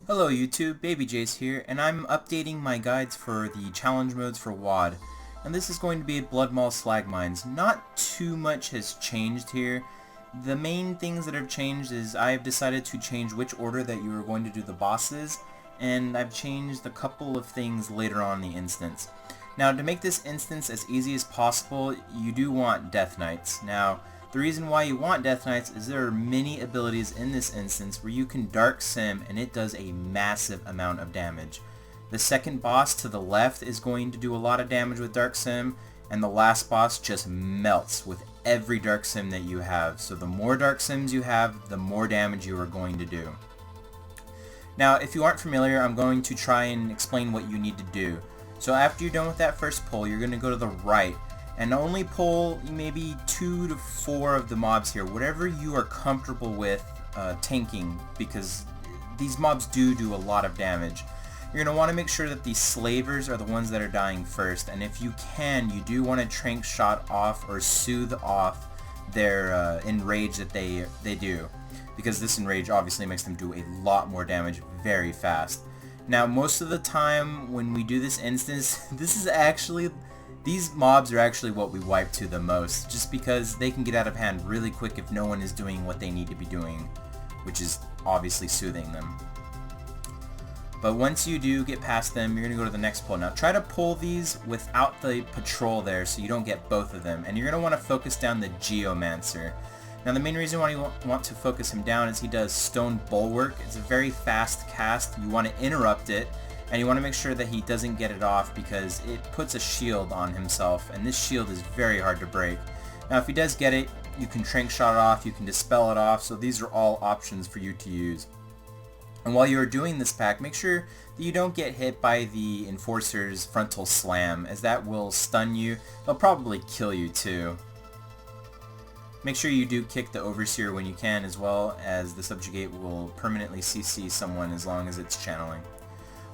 Hello YouTube, Babyjace here, and I'm updating my guides for the challenge modes for WoD. And this is going to be Bloodmaul Slag mines. Not too much has changed here. The main things that have changed is I've decided to change which order that you are going to do the bosses, and I've changed a couple of things later on in the instance. Now, to make this instance as easy as possible, you do want Death Knights. Now, the reason why you want Death Knights is there are many abilities in this instance where you can Dark Sim and it does a massive amount of damage. The second boss to the left is going to do a lot of damage with Dark Sim, and the last boss just melts with every Dark Sim that you have. So the more Dark Sims you have, the more damage you are going to do. Now, if you aren't familiar, I'm going to try and explain what you need to do. So after you're done with that first pull, you're going to go to the right and only pull maybe 2 to 4 of the mobs here, whatever you are comfortable with tanking, because these mobs do a lot of damage. You're going to want to make sure that these slavers are the ones that are dying first, and if you can, you do want to trank shot off or soothe off their enrage that they do, because this enrage obviously makes them do a lot more damage very fast. Now, most of the time when we do this instance, these mobs are actually what we wipe to the most, just because they can get out of hand really quick if no one is doing what they need to be doing, which is obviously soothing them. But once you do get past them, you're going to go to the next pull. Now, try to pull these without the patrol there so you don't get both of them, and you're going to want to focus down the Geomancer. Now, the main reason why you want to focus him down is he does Stone Bulwark. It's a very fast cast. You want to interrupt it, and you want to make sure that he doesn't get it off because it puts a shield on himself, and this shield is very hard to break. Now, if he does get it, you can trank shot it off, you can dispel it off, so these are all options for you to use. And while you are doing this pack, make sure that you don't get hit by the Enforcer's Frontal Slam, as that will stun you. They'll probably kill you too. Make sure you do kick the Overseer when you can, as well as the Subjugate will permanently CC someone as long as it's channeling.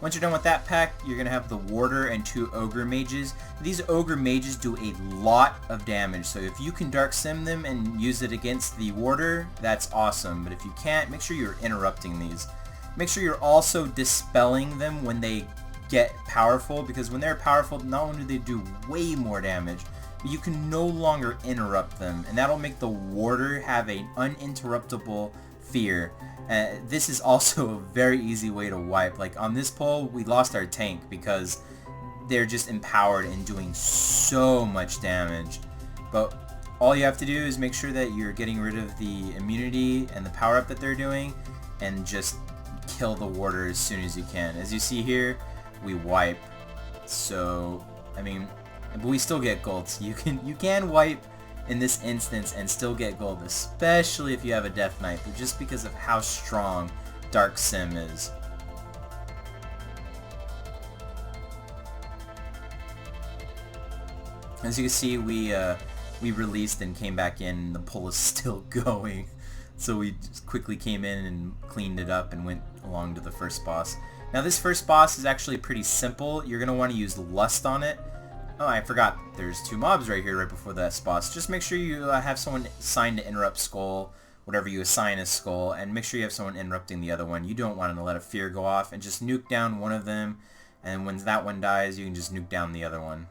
Once you're done with that pack, you're going to have the Warder and 2 Ogre Mages. These Ogre Mages do a lot of damage, so if you can Dark Sim them and use it against the Warder, that's awesome. But if you can't, make sure you're interrupting these. Make sure you're also dispelling them when they get powerful, because when they're powerful, not only do they do way more damage, but you can no longer interrupt them, and that'll make the Warder have an uninterruptible fear. This is also a very easy way to wipe. Like on this pull, we lost our tank because they're just empowered and doing so much damage. But all you have to do is make sure that you're getting rid of the immunity and the power up that they're doing, and just kill the Warder as soon as you can. As you see here, we wipe. So, I mean, but we still get gold. So you can wipe in this instance and still get gold, especially if you have a Death Knight, but just because of how strong Dark Sim is. As you can see, we released and came back in, and the pull is still going. So we just quickly came in and cleaned it up and went along to the first boss. Now this first boss is actually pretty simple. You're going to want to use Lust on it. Oh, I forgot. There's 2 mobs right here right before that boss. Just make sure you have someone assigned to interrupt Skull, whatever you assign as Skull, and make sure you have someone interrupting the other one. You don't want to let a fear go off, and just nuke down one of them, and when that one dies, you can just nuke down the other one.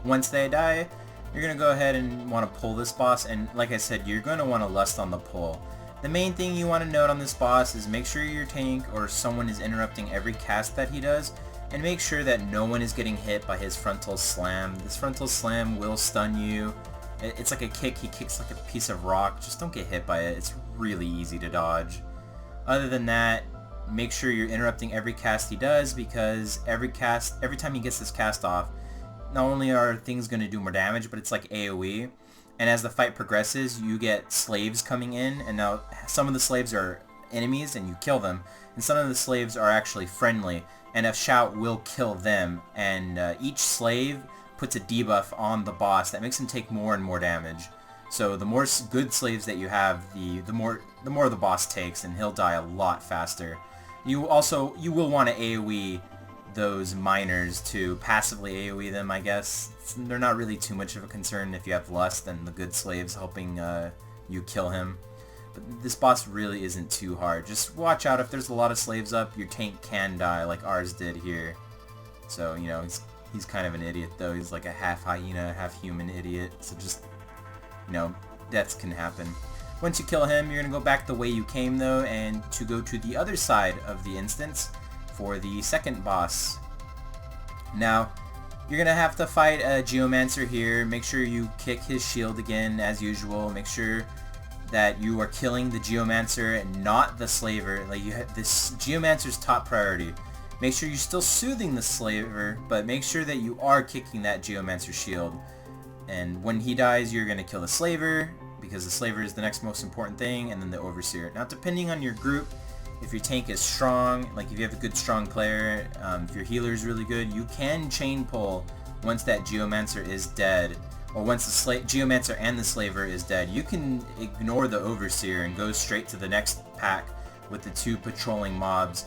Once they die, you're going to go ahead and want to pull this boss, and like I said, you're going to want to Lust on the pull. The main thing you want to note on this boss is make sure your tank or someone is interrupting every cast that he does, and make sure that no one is getting hit by his Frontal Slam. This Frontal Slam will stun you. It's like a kick. He kicks like a piece of rock. Just don't get hit by it. It's really easy to dodge. Other than that, make sure you're interrupting every cast he does, because every time he gets this cast off, not only are things going to do more damage, but it's like AoE. And as the fight progresses, you get slaves coming in, and now some of the slaves are enemies and you kill them, and some of the slaves are actually friendly, and a shout will kill them, and each slave puts a debuff on the boss that makes him take more and more damage. So the more good slaves that you have, the more the boss takes, and he'll die a lot faster. You will want to AoE those miners to passively AoE them, I guess. They're not really too much of a concern if you have Lust and the good slaves helping you kill him. But this boss really isn't too hard. Just watch out, if there's a lot of slaves up, your tank can die like ours did here. So, you know, he's kind of an idiot though. He's like a half hyena, half human idiot. So just, you know, deaths can happen. Once you kill him, you're going to go back the way you came though, and to go to the other side of the instance for the second boss. Now, you're going to have to fight a Geomancer here. Make sure you kick his shield again as usual. Make sure that you are killing the Geomancer and not the Slaver. Like, you have this Geomancer's top priority. Make sure you're still soothing the Slaver, but make sure that you are kicking that Geomancer shield. And when he dies, you're going to kill the Slaver, because the Slaver is the next most important thing, and then the Overseer. Now, depending on your group, if your tank is strong, like if you have a good strong player, if your healer is really good, you can chain pull once that Geomancer is dead, or once the Geomancer and the Slaver is dead. You can ignore the Overseer and go straight to the next pack with the 2 patrolling mobs,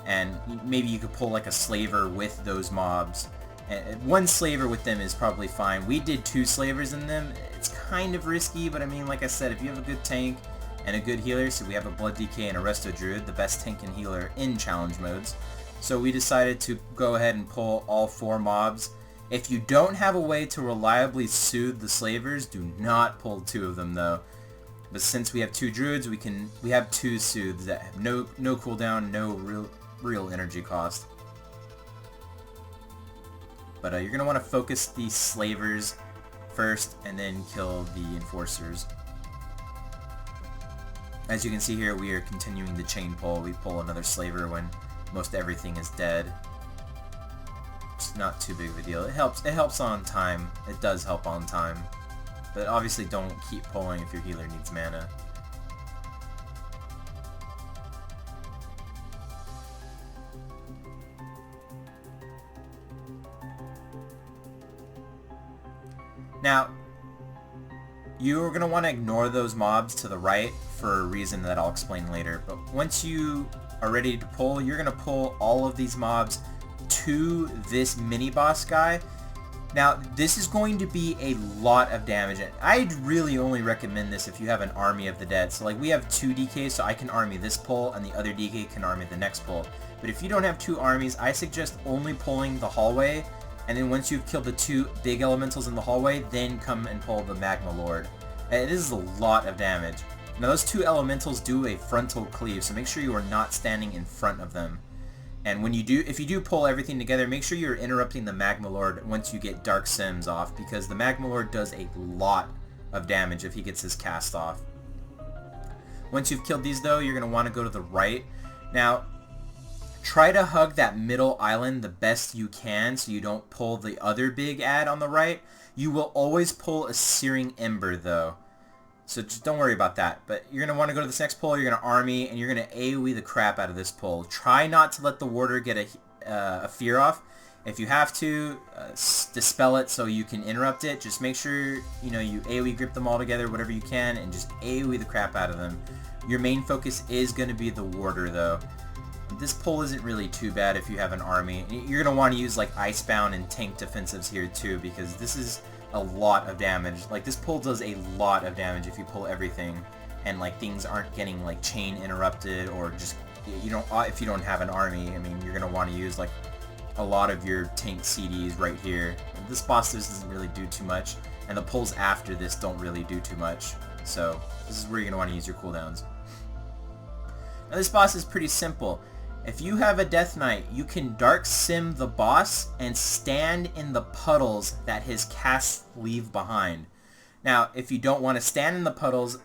and maybe you could pull like a Slaver with those mobs. And 1 Slaver with them is probably fine. We did 2 Slavers in them. It's kind of risky, but I mean, like I said, if you have a good tank and a good healer, so we have a Blood DK and a Resto Druid, the best tank and healer in challenge modes. So we decided to go ahead and pull all 4 mobs. If you don't have a way to reliably soothe the Slavers, do not pull 2 of them though. But since we have 2 Druids, we have 2 soothes that have no cooldown, no real energy cost. But you're going to want to focus the Slavers first and then kill the Enforcers. As you can see here, we are continuing the chain pull. We pull another Slaver when most everything is dead. It's not too big of a deal. It helps on time. It does help on time. But obviously don't keep pulling if your healer needs mana. Now, you're going to want to ignore those mobs to the right for a reason that I'll explain later. But once you are ready to pull, you're going to pull all of these mobs to this mini-boss guy. Now, this is going to be a lot of damage. And I'd really only recommend this if you have an army of the dead. So like we have 2 DKs, so I can army this pull, and the other DK can army the next pull. But if you don't have 2 armies, I suggest only pulling the hallway. And then once you've killed the 2 big elementals in the hallway, then come and pull the Magma Lord. It is a lot of damage. Now those 2 elementals do a frontal cleave, so make sure you are not standing in front of them. And when you do, if you do pull everything together, make sure you're interrupting the Magma Lord once you get Dark Sims off, because the Magma Lord does a lot of damage if he gets his cast off. Once you've killed these though, you're going to want to go to the right. Now, try to hug that middle island the best you can so you don't pull the other big ad on the right. You will always pull a Searing Ember though, so just don't worry about that. But you're going to want to go to this next pull, you're going to army, and you're going to AoE the crap out of this pull. Try not to let the warder get a fear off. If you have to, dispel it so you can interrupt it. Just make sure you AoE grip them all together, whatever you can, and just AoE the crap out of them. Your main focus is going to be the warder though. This pull isn't really too bad if you have an army. You're going to want to use like Icebound and tank defensives here too, because this is a lot of damage. Like this pull does a lot of damage if you pull everything and like things aren't getting like chain interrupted, or just if you don't have an army. I mean, you're going to want to use like a lot of your tank CDs right here. This boss doesn't really do too much, and the pulls after this don't really do too much. So this is where you're going to want to use your cooldowns. Now this boss is pretty simple. If you have a Death Knight, you can Dark Sim the boss and stand in the puddles that his casts leave behind. Now, if you don't want to stand in the puddles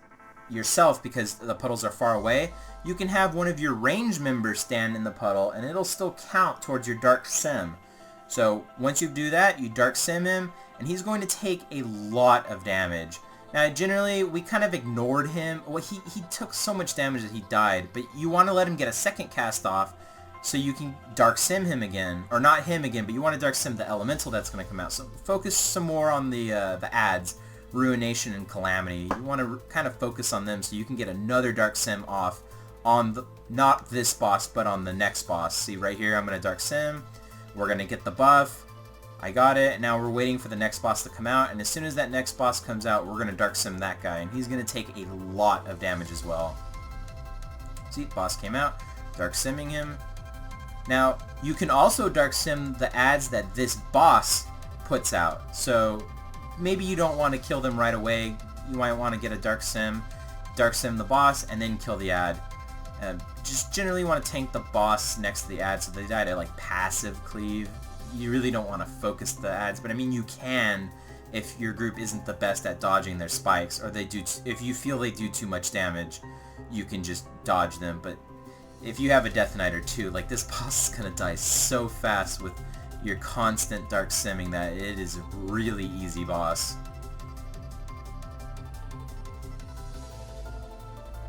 yourself because the puddles are far away, you can have one of your range members stand in the puddle and it'll still count towards your Dark Sim. So once you do that, you Dark Sim him and he's going to take a lot of damage. Now, generally, we kind of ignored him. Well, he took so much damage that he died, but you want to let him get a second cast off so you can Dark Sim him again, or not him again, but you want to Dark Sim the elemental that's going to come out. So focus some more on the ads, Ruination and Calamity. You want to kind of focus on them so you can get another Dark Sim off on the, not this boss, but on the next boss. See right here, I'm going to Dark Sim. We're going to get the buff. I got it. Now we're waiting for the next boss to come out, and as soon as that next boss comes out, we're going to Dark Sim that guy, and he's going to take a lot of damage as well. See, boss came out. Dark Simming him. Now, you can also Dark Sim the ads that this boss puts out. So, maybe you don't want to kill them right away. You might want to get a Dark Sim the boss, and then kill the ad. Just generally want to tank the boss next to the ad so they die to like passive cleave. You really don't want to focus the ads, but I mean you can if your group isn't the best at dodging their spikes, or if you feel they do too much damage, you can just dodge them. But if you have a Death Knight or two, like this boss is gonna die so fast with your constant Dark Simming that it is a really easy boss.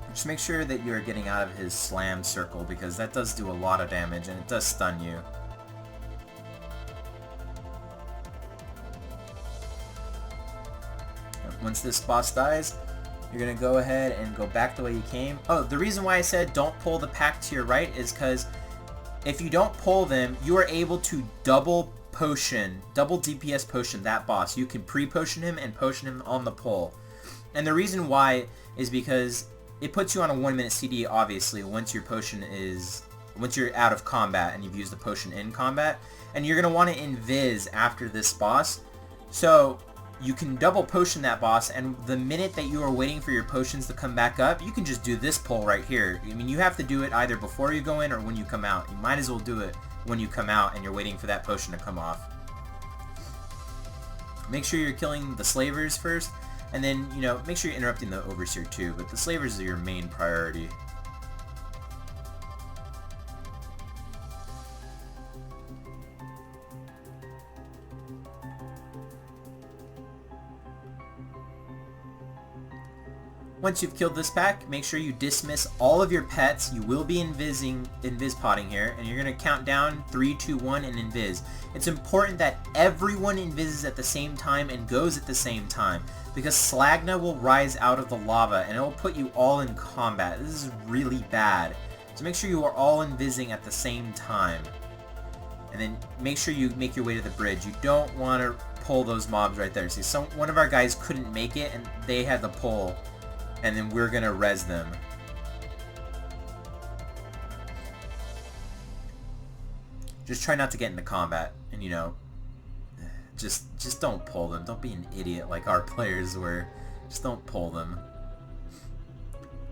Just make sure that you're getting out of his slam circle, because that does do a lot of damage and it does stun you. Once this boss dies, you're going to go ahead and go back the way you came. Oh, the reason why I said don't pull the pack to your right is because if you don't pull them, you are able to double DPS potion that boss. You can pre-potion him and potion him on the pull. And the reason why is because it puts you on a 1-minute CD, obviously, once you're out of combat and you've used the potion in combat. And you're going to want to invis after this boss. So you can double potion that boss, and the minute that you are waiting for your potions to come back up, you can just do this pull right here. I mean, you have to do it either before you go in or when you come out. You might as well do it when you come out and you're waiting for that potion to come off. Make sure you're killing the slavers first, and then, you know, make sure you're interrupting the overseer too, but the slavers are your main priority. Once you've killed this pack, make sure you dismiss all of your pets. You will be invis potting here, and you're going to count down 3, 2, 1 and invis. It's important that everyone invises at the same time and goes at the same time, because Slagna will rise out of the lava and it will put you all in combat. This is really bad. So make sure you are all invising at the same time. And then make sure you make your way to the bridge. You don't want to pull those mobs right there. See, one of our guys couldn't make it and they had the pull, and then we're gonna res them. Just try not to get into combat, and you know, just don't pull them. Don't be an idiot like our players were. Just don't pull them.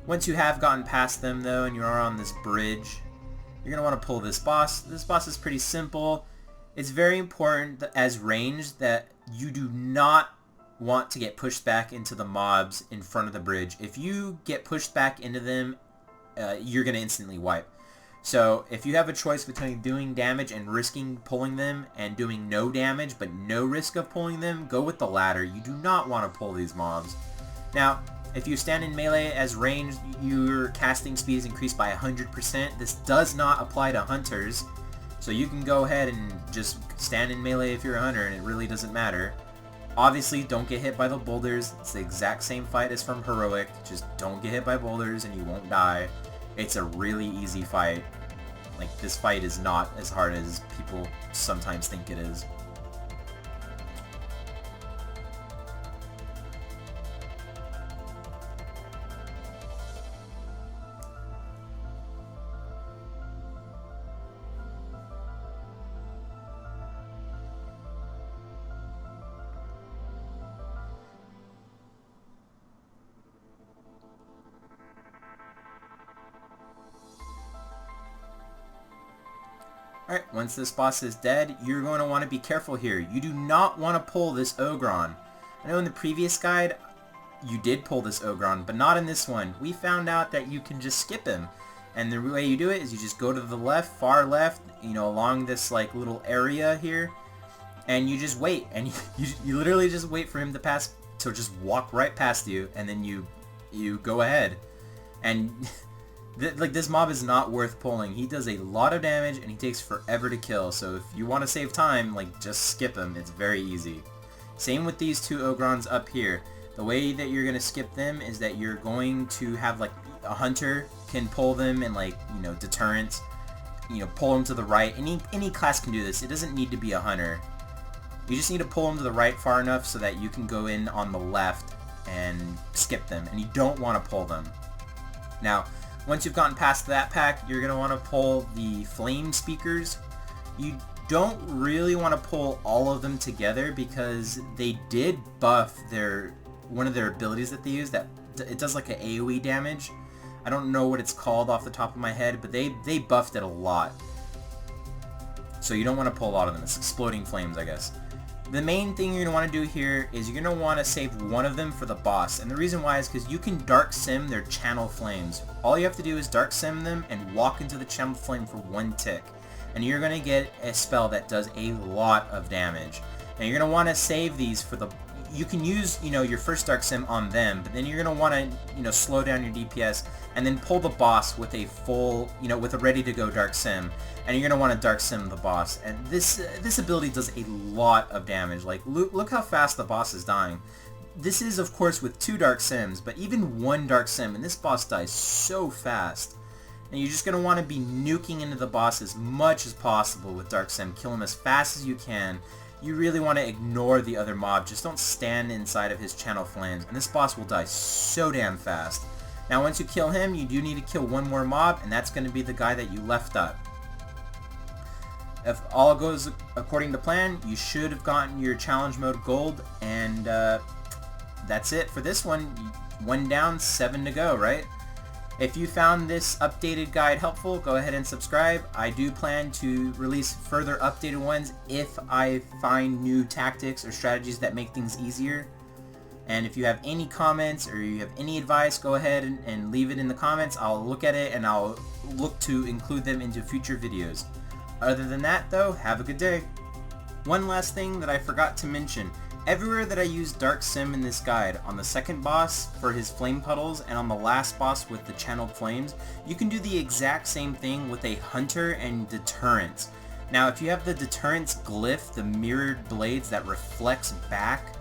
Once you have gotten past them though, and you are on this bridge, you're gonna want to pull this boss. This boss is pretty simple. It's very important that as ranged that you do not want to get pushed back into the mobs in front of the bridge. If you get pushed back into them, you're going to instantly wipe. So if you have a choice between doing damage and risking pulling them and doing no damage but no risk of pulling them, go with the latter. You do not want to pull these mobs. Now, if you stand in melee as ranged, your casting speed is increased by 100%. This does not apply to hunters. So you can go ahead and just stand in melee if you're a hunter, and it really doesn't matter. Obviously, don't get hit by the boulders. It's the exact same fight as from Heroic. Just don't get hit by boulders and you won't die. It's a really easy fight. Like, this fight is not as hard as people sometimes think it is. Alright, once this boss is dead, you're going to want to be careful here. You do not want to pull this Ogron. I know in the previous guide, you did pull this Ogron, but not in this one. We found out that you can just skip him. And the way you do it is you just go to the left, far left, you know, along this like little area here, and you just wait. And you literally just wait for him to pass, to just walk right past you, and then you go ahead. And Like, this mob is not worth pulling. He does a lot of damage, and he takes forever to kill, so if you want to save time, like, just skip him. It's very easy. Same with these two Ogrons up here. The way that you're going to skip them is that you're going to have, like, a hunter can pull them and, like, you know, deterrence. You know, pull them to the right. Any class can do this. It doesn't need to be a hunter. You just need to pull them to the right far enough so that you can go in on the left and skip them. And you don't want to pull them. Now, once you've gotten past that pack, you're going to want to pull the flame speakers. You don't really want to pull all of them together because they did buff one of their abilities that they use. That it does like an AoE damage. I don't know what it's called off the top of my head, but they buffed it a lot. So you don't want to pull a lot of them. It's exploding flames, I guess. The main thing you're going to want to do here is you're going to want to save one of them for the boss. And the reason why is because you can Dark Sim their channel flames. All you have to do is Dark Sim them and walk into the channel flame for 1 tick. And you're going to get a spell that does a lot of damage. And you're going to want to save these for the... You can use, you know, your first Dark Sim on them, but then you're going to want to, you know, slow down your DPS and then pull the boss with a full, you know, with a ready-to-go Dark Sim. And you're going to want to Dark Sim the boss. And this ability does a lot of damage. Like, look how fast the boss is dying. This is, of course, with 2 Dark Sims, but even 1 Dark Sim, and this boss dies so fast. And you're just going to want to be nuking into the boss as much as possible with Dark Sim. Kill him as fast as you can. You really want to ignore the other mob. Just don't stand inside of his channel flames. And this boss will die so damn fast. Now once you kill him, you do need to kill 1 more mob, and that's going to be the guy that you left up. If all goes according to plan, you should have gotten your challenge mode gold, and that's it for this one. 1 down, 7 to go, right? If you found this updated guide helpful, go ahead and subscribe. I do plan to release further updated ones if I find new tactics or strategies that make things easier. And if you have any comments or you have any advice, go ahead and leave it in the comments. I'll look at it and I'll look to include them into future videos. Other than that though, have a good day. One last thing that I forgot to mention. Everywhere that I use Dark Sim in this guide, on the second boss for his flame puddles and on the last boss with the channeled flames, you can do the exact same thing with a hunter and deterrence. Now if you have the deterrence glyph, the mirrored blades that reflects back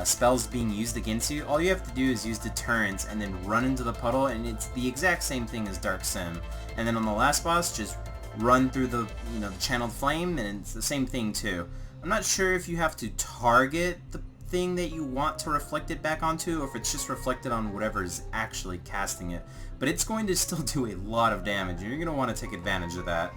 spells being used against you, all you have to do is use deterrence and then run into the puddle, and it's the exact same thing as Dark Sim. And then on the last boss, just run through the, you know, the channeled flame, and it's the same thing too. I'm not sure if you have to target the thing that you want to reflect it back onto, or if it's just reflected on whatever is actually casting it. But it's going to still do a lot of damage, and you're going to want to take advantage of that.